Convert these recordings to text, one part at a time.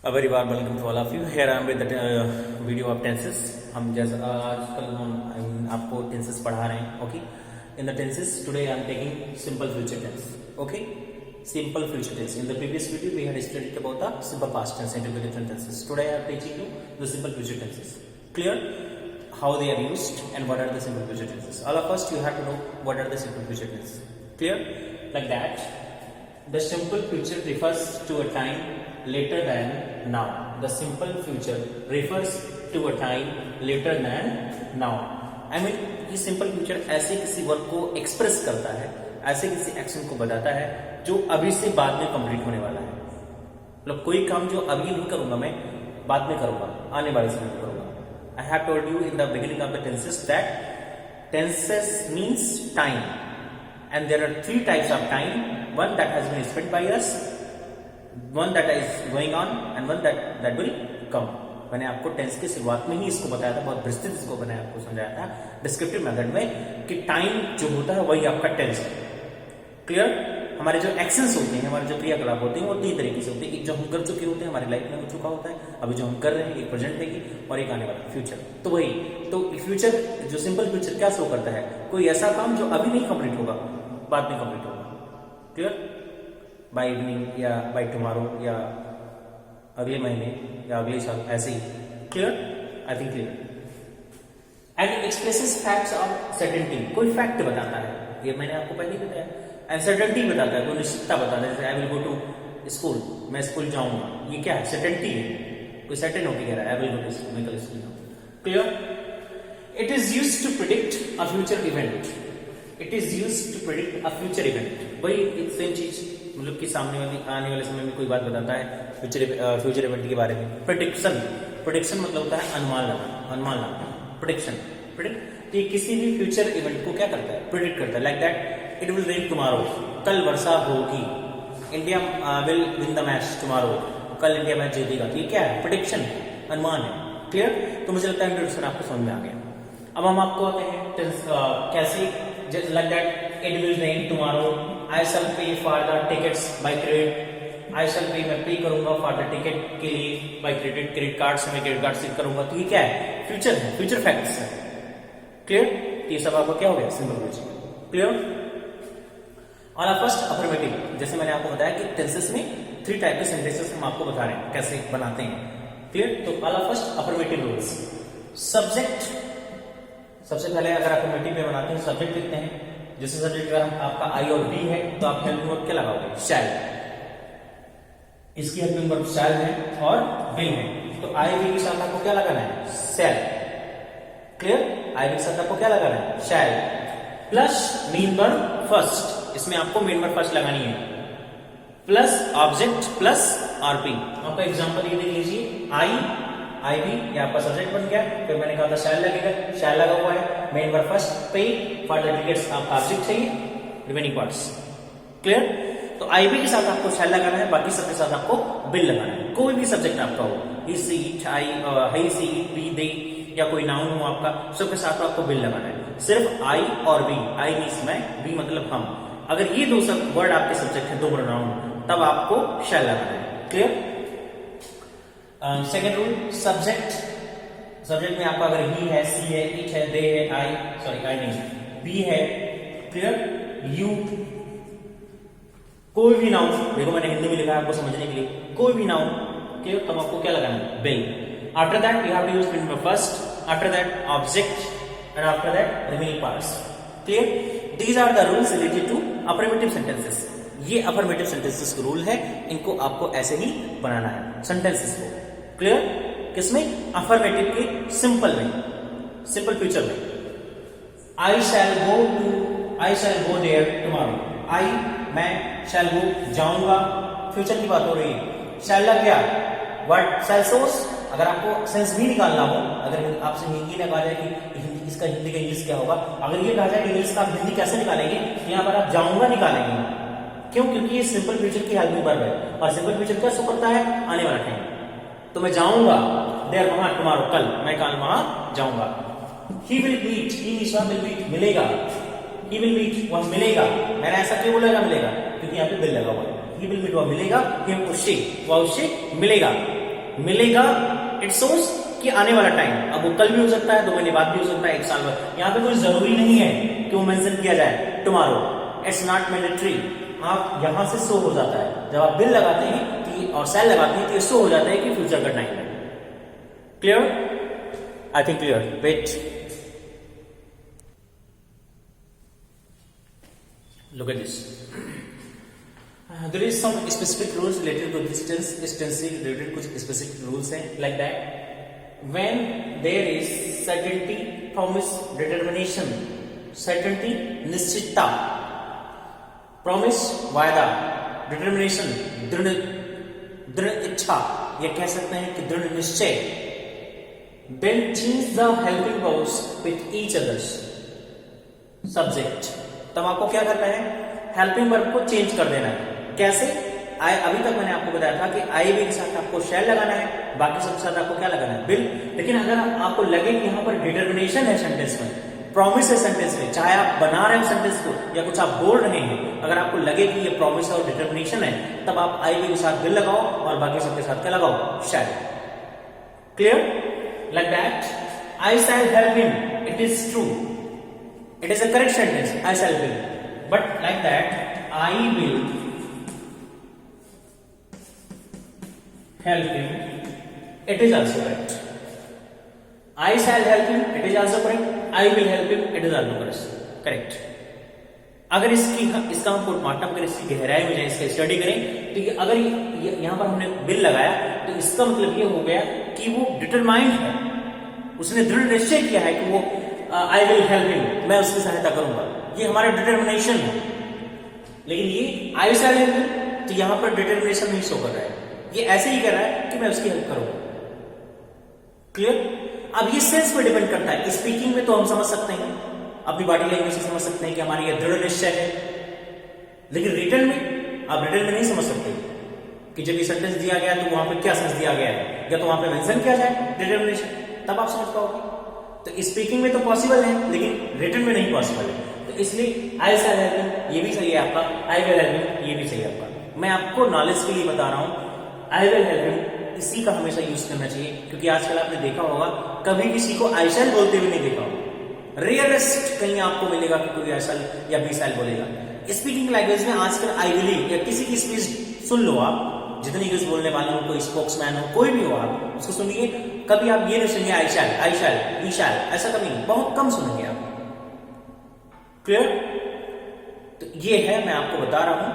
A very warm welcome to all of you. Here I am with the video of tenses. हम जैसा आजकल हम आपको tenses पढ़ा रहे हैं. Okay. In the tenses today I am taking simple future tense. Okay. Simple future tense. In the previous video we had studied about the simple past tense and different tenses. Today I am teaching you the simple future tenses. Clear? How they are used and what are the simple future tenses. All of us you have to know what are the simple future tenses. Clear? Like that. The simple future refers to a time later than now. The simple future refers to a time later than now. I mean, ये simple future ऐसे किसी work को express करता है, ऐसे किसी action को बताता है जो अभी से बाद में कंप्लीट होने वाला है. मतलब कोई काम जो अभी नहीं करूंगा मैं बाद में करूंगा, आने वाले समय में करूंगा. I have told you in the beginning of the tenses that tenses means time, and there are three types of time. One that has been spent by us, one that is going on, and one that will come. मैंने आपको tense की शुरुआत में ही इसको बताया था, बहुत विस्तृत इसको मैंने आपको समझाया था डिस्क्रिप्टिव मेथड में कि टाइम जो होता है वही आपका टेंस है. क्लियर? हमारे जो एक्शंस होते हैं, हमारे जो क्रियाकलाप होते हैं वो तीन तरीके से होते हैं. एक जो हम कर चुके होते हैं, हमारी लाइफ में हो चुका होता है, अभी जो हम कर रहे हैं, एक प्रेजेंट है और एक आने वाला फ्यूचर. तो वही तो फ्यूचर जो सिंपल फ्यूचर क्या शो करता है, कोई ऐसा काम जो अभी नहीं कंप्लीट होगा बाद में कंप्लीट होगा. क्लियर? बाय इवनिंग या बाय टुमारो या अगले महीने या अगले साल, ऐसे ही. Clear? I think clear. And expresses facts of certainty. कोई फैक्ट बताता है, ये मैंने आपको पहले ही बताया. एंड सर्टेनिटी बताता है, कोई निश्चितता बताता है. जैसे I will go to school, मैं स्कूल जाऊंगा, ये क्या है? सर्टेनिटी है. कोई सर्टेन होकर कह रहा है I will go to school, मैं कल स्कूल जाऊंगा. Clear? It is used to predict a future event. It is used to predict a future event. वही सेम चीज, मतलब कि सामने वाली आने वाले समय में कोई बात बताता है फ्यूचर इवेंट के बारे में. प्रेडिक्शन मतलब होता है अनुमान लगाना. प्रेडिक्शन तो ये किसी भी फ्यूचर इवेंट को क्या करता है? प्रेडिक्ट करता है. Like that it will rain tomorrow, कल वर्षा होगी. India will win the match tomorrow, कल इंडिया मैच जीतेगा. तो ये क्या है? प्रेडिक्शन, अनुमान है. क्लियर? तो मुझे लगता है इंट्रोडक्शन आपको समझ में आ गया. अब हम आपको आते हैं कैसे. Like that it will rain tomorrow, I shall pay for the tickets by credit. I shall pay, मैं पे करूंगा फॉर द टिकट के लिए बाय क्रेडिट कार्ड से, मैं क्रेडिट कार्ड से करूंगा. तो ये क्या है? फ्यूचर है, फ्यूचर फैक्ट्स है. क्लियर? ये सब आपको क्या हो गया? Simple future. क्लियर? और फर्स्ट अफर्मेटिव. जैसे मैंने आपको बताया कि टेंसेस में थ्री टाइप के सेंटेंसेस हम आपको बता रहे हैं कैसे बनाते हैं. क्लियर? तो फर्स्ट अफर्मेटिव रूल्स. सब्जेक्ट, सबसे पहले अगर अफर्मेटिव में बनाते हैं सब्जेक्ट लिखते हैं. जैसे सब्जेक्ट अगर आपका आई और बी है तो आप हेल्पिंग वर्ब क्या लगाओगे? शैल. इसकी हेल्पिंग वर्ब शैल है और विल है. तो आई बी के साथ आपको क्या लगाना है? शैल. क्लियर? आई बी के साथ आपको क्या लगाना है? शैल प्लस मेन वर्ब फर्स्ट. इसमें आपको मेन वर्ब फर्स्ट लगानी है प्लस ऑब्जेक्ट प्लस आरपी. आपका एग्जांपल ये देख लीजिए. आई बी ये आपका सब्जेक्ट बन गया. फिर मैंने कहा था शैल लगेगा, शैल लगा हुआ है. मेन वर्ब फर्स्ट, पे फॉर द टिकट्स आपका ऑब्जेक्ट चाहिए, रिमेनिंग पार्ट्स. क्लियर? तो आई बी के साथ आपको शैल लगाना है, बाकी सबके साथ आपको विल लगाना है. कोई भी सब्जेक्ट आपका हो, he see it, I see it, we they, या कोई नाउन हो आपका, सबके साथ आपको विल लगाना है. सिर्फ आई और बी, आई मींस मैं, बी मतलब हम. अगर ये दो सब वर्ड आपके सब्जेक्ट है, दो प्रोनाउन, तब आपको शैल लगाना है. क्लियर? सेकेंड रूल, सब्जेक्ट में आपका अगर ही है, सी है, इट है, दे है, आई नहीं, बी है. क्लियर? यू, कोई भी नाउन, देखो मैंने हिंदी में लिखा है आपको समझने के लिए, कोई भी नाउन. क्लियर? तब आपको क्या लगाना है? Will. After that you have to use main verb first, after that object, and after that remaining parts. Clear? These are the rules related to affirmative sentences. ये अफर्मेटिव सेंटेंसेस के rule है, इनको आपको ऐसे ही बनाना है सेंटेंसेस को. Clear? किसमें? Affirmative के सिंपल में, सिंपल फ्यूचर में. आई शैल गो देयर टुमारो. आई, मैं, शैल गो, जाऊंगा. फ्यूचर की बात हो रही है. शैल लग गया, व्हाट शैल सोर्स. अगर आपको सेंस भी निकालना हो, अगर आपसे हिंदी ने कहा जाए कि इसका हिंदी का इंग्लिश क्या होगा, अगर ये कहा जाए कि इंग्लिश का आप हिंदी कैसे निकालेंगे, यहाँ पर आप जाऊंगा निकालेंगे. क्यों? क्योंकि ये सिंपल फ्यूचर की हेल्पिंग वर्ब है, और सिंपल फ्यूचर क्या शो करता है? आने वाला टाइम. तो मैं जाऊंगा देयर वहां टुमारो, कल, मैं कल वहां जाऊंगा. He will meet, he will meet, मिलेगा. ही विल मीट, वह मिलेगा. मैंने ऐसा क्यों बोला मिलेगा? क्योंकि यहाँ पे विल लगा हुआ है. ही विल मीट, वह मिलेगा. उससे मिलेगा. मिलेगा, इट शोज कि आने वाला टाइम, अब वो कल भी हो सकता है, 2 महीने बाद भी हो सकता है, 1 साल बाद। यहाँ पे कोई जरूरी नहीं है कि वो मेंशन किया जाए टुमारो, इट्स नॉट मैंडेटरी। आप यहां से शो हो जाता है, जब आप बिल लगाते हैं और सेल लगाते हैं तो ये शो हो जाता है कि फ्यूचर का टाइम है। Clear? I think clear. Wait, look at this. There is some specific rules related to this tense. इस tense से related कुछ specific rules हैं, like that when there is certainty, promise, determination, certainty, निश्चितता, promise, वायदा, determination, दृढ़ इच्छा, ये कह सकते हैं कि दृढ़ निश्चय, then change the helping verbs with each other's subject. तब आपको क्या करना है, हेल्पिंग वर्ब को चेंज कर देना है। कैसे? अभी तक मैंने आपको बताया था कि आई बी के साथ आपको शैल लगाना है, बाकी सबके साथ आपको क्या लगाना है, बिल। लेकिन अगर आपको लगे कि यहाँ पर डिटर्मिनेशन है सेंटेंस में, प्रॉमिस है सेंटेंस में, चाहे आप बना रहे हो सेंटेंस को या कुछ आप बोल रहे हैं, अगर आपको लगे कि ये प्रॉमिस और डिटर्मिनेशन है, तब आप आई बी के साथ बिल लगाओ और बाकी सबके साथ क्या लगाओ, shall. Clear? Like that, I shall help him, it is true, it is a correct sentence, I shall will, but like that I will help him, it is also correct. I shall help him, it is also correct. I will help him, it is also correct. अगर इसका हम postmortem करें, इसकी गहराई में जाए, इसका study करें, तो अगर यहां पर हमने बिल लगाया तो इसका मतलब ये हो गया कि वो डिटरमाइंड है, उसने दृढ़ निश्चय किया है कि वो आई विल हेल्प हिम, मैं उसकी सहायता करूंगा, ये हमारा डिटर्मिनेशन है। लेकिन ये आई शैल हेल्प हिम, तो यहां पर डिटर्मिनेशन नहीं शो कर रहा है, ये ऐसे ही कह रहा है कि मैं उसकी हेल्प करूंगा। क्लियर? अब ये सेंस पे डिपेंड करता है। स्पीकिंग में तो हम समझ सकते हैं, अपनी बॉडी लैंग्वेज से समझ सकते हैं कि हमारी ये दृढ़ निश्चय है, लेकिन रिटर्न में आप रिटर्न में नहीं समझ सकते कि जब ये सेंटेंस दिया गया तो वहां पे क्या सेंस दिया गया है, या तो वहां पे मेंशन किया जाए डिटर्मिनेशन, तब आप समझ पाओगे। तो स्पीकिंग में तो पॉसिबल है, लेकिन रिटन में नहीं पॉसिबल है। तो इसलिए आई शैल हेल्प हिम ये भी सही है आपका, आई विल हेल्प हिम ये भी सही है आपका। मैं आपको नॉलेज के लिए बता रहा हूं, आई विल हेल्प हिम इसी का हमेशा यूज करना चाहिए, क्योंकि आजकल आपने देखा होगा कभी किसी को आई शैल बोलते हुए नहीं देखा होगा। रेयरेस्ट कहीं आपको मिलेगा कि कोई आई शैल या बी शैल बोलेगा। स्पीकिंग लैंग्वेज में आजकल आई विल या किसी की स्पीच सुन लो आप, जितनी इंग्लिश बोलने वाले हो, कोई स्पोक्समैन हो, कोई भी हो, आप उसको सुनिए, कभी आप ये नहीं सुनिए आई शैल, वी शैल, ऐसा कभी नहीं, बहुत कम सुनेंगे आप। क्लियर? तो ये है, मैं आपको बता रहा हूं,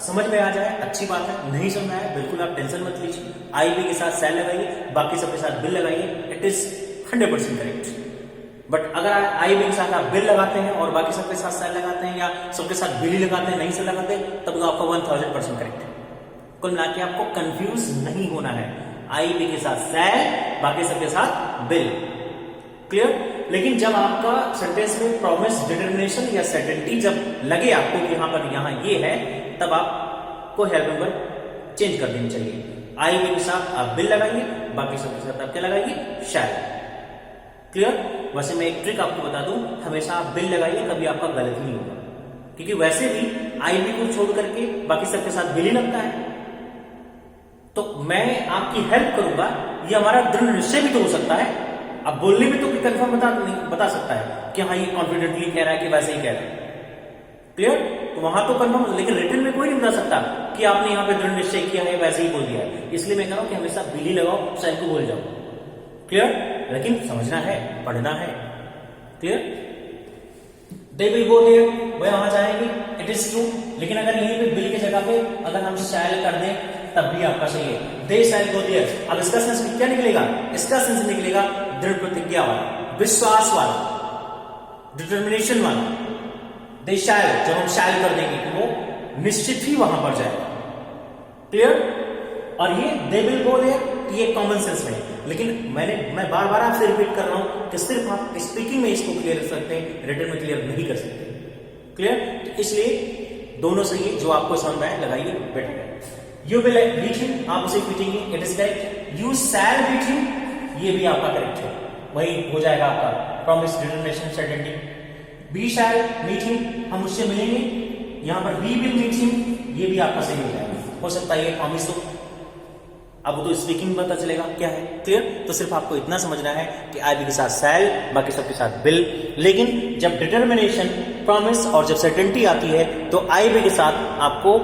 समझ में आ जाए अच्छी बात है, नहीं समझ में आए बिल्कुल आप टेंशन मत लीजिए। आई बी के साथ शैल लगाइए, बाकी सबके साथ बिल लगाइए, इट इज 100% करेक्ट। बट अगर आई बी के साथ आप बिल लगाते हैं और बाकी सबके साथ शैल लगाते हैं, या सबके साथ बिल ही लगाते हैं, नहीं से लगाते, तब तो आपका 1000% करेक्ट है। कुल मिला के आपको कंफ्यूज नहीं होना है, आई बी के साथ शैल, बाकी सबके साथ बिल। क्लियर? लेकिन जब आपका सेंटेंस में प्रॉमिस, डिटर्मिनेशन या सर्टेनिटी जब लगे आपको कि यहां पर यहां ये है, तब आपको हेल्पिंग वर्ब चेंज कर देनी चाहिए। आई बी के साथ आप बिल लगाइए, बाकी सबके साथ आप क्या लगाइए, शैल। क्लियर? वैसे मैं एक ट्रिक आपको बता दूं, हमेशा आप बिल लगाइए, कभी आपका गलत नहीं होगा, क्योंकि वैसे भी आई बी को छोड़ करके बाकी सबके साथ बिल ही लगता है। तो मैं आपकी हेल्प करूंगा, ये हमारा दृढ़ निश्चय भी तो हो सकता है। अब बोलने में तो कंफर्म बता सकता है कि हाँ ये कॉन्फिडेंटली कह रहा है कि वैसे ही कह रहा है। क्लियर? तो वहां तो कंफर्म, लेकिन रिटन में कोई नहीं बता सकता कि आपने यहाँ पे दृढ़ निश्चय किया है, वैसे ही बोल दिया है। इसलिए मैं कह रहा हूं कि हमेशा बिली लगाओ, शैल को बोल जाओ। क्लियर? लेकिन समझना है, पढ़ना है। Clear? They will go there, वह वहां जाएंगे, इट इज ट्रू। लेकिन अगर यहीं पे बिल की जगह पे अगर हम शैल कर दें, तब भी आपका सही है, दे शैल गो देयर। अब इसका सेंस क्या निकलेगा? इसका सेंस निकलेगा दृढ़ प्रतिज्ञा वाला, विश्वास वाला, डिटर्मिनेशन वाला। दे शैल, जब हम शैल कर देंगे कि वो निश्चित ही वहां पर जाएगा। क्लियर? और ये दे विल गो देयर, ये कॉमन सेंस में। लेकिन मैं बार बार आपसे रिपीट कर रहा हूं कि सिर्फ आप स्पीकिंग में इसको क्लियर कर सकते हैं, रिटन में क्लियर नहीं कर सकते। क्लियर? तो इसलिए दोनों सही है, जो आपको समझ में आए लगाइए, बेटर है। यू विल बीट हिम, आप उसे पीटेंगे, it is correct. You shall beat him, ये भी आपका करेक्ट है, वही हो जाएगा आपका promise, determination, certainty. We shall meet him, हम उससे मिलेंगे, यहां पर वी विल मीट हिम, ये भी आपका सही हो जाएगा। हो सकता है ये प्रॉमिस हो, अब तो स्पीकिंग में पता चलेगा क्या है। क्लियर? तो सिर्फ आपको इतना समझना है कि आई बी के साथ शैल, बाकी सबके साथ विल। लेकिन जब डिटर्मिनेशन, प्रॉमिस और जब सर्टेनिटी आती है तो आई बी के साथ आपको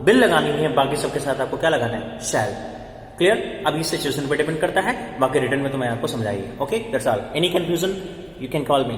विल लगानी है, बाकी सबके साथ आपको क्या लगाना है? शैल। क्लियर? अब इस सिचुएशन पर डिपेंड करता है, बाकी रिटर्न में तो मैं आपको समझाइए। Okay, that's all. Any confusion you can call me.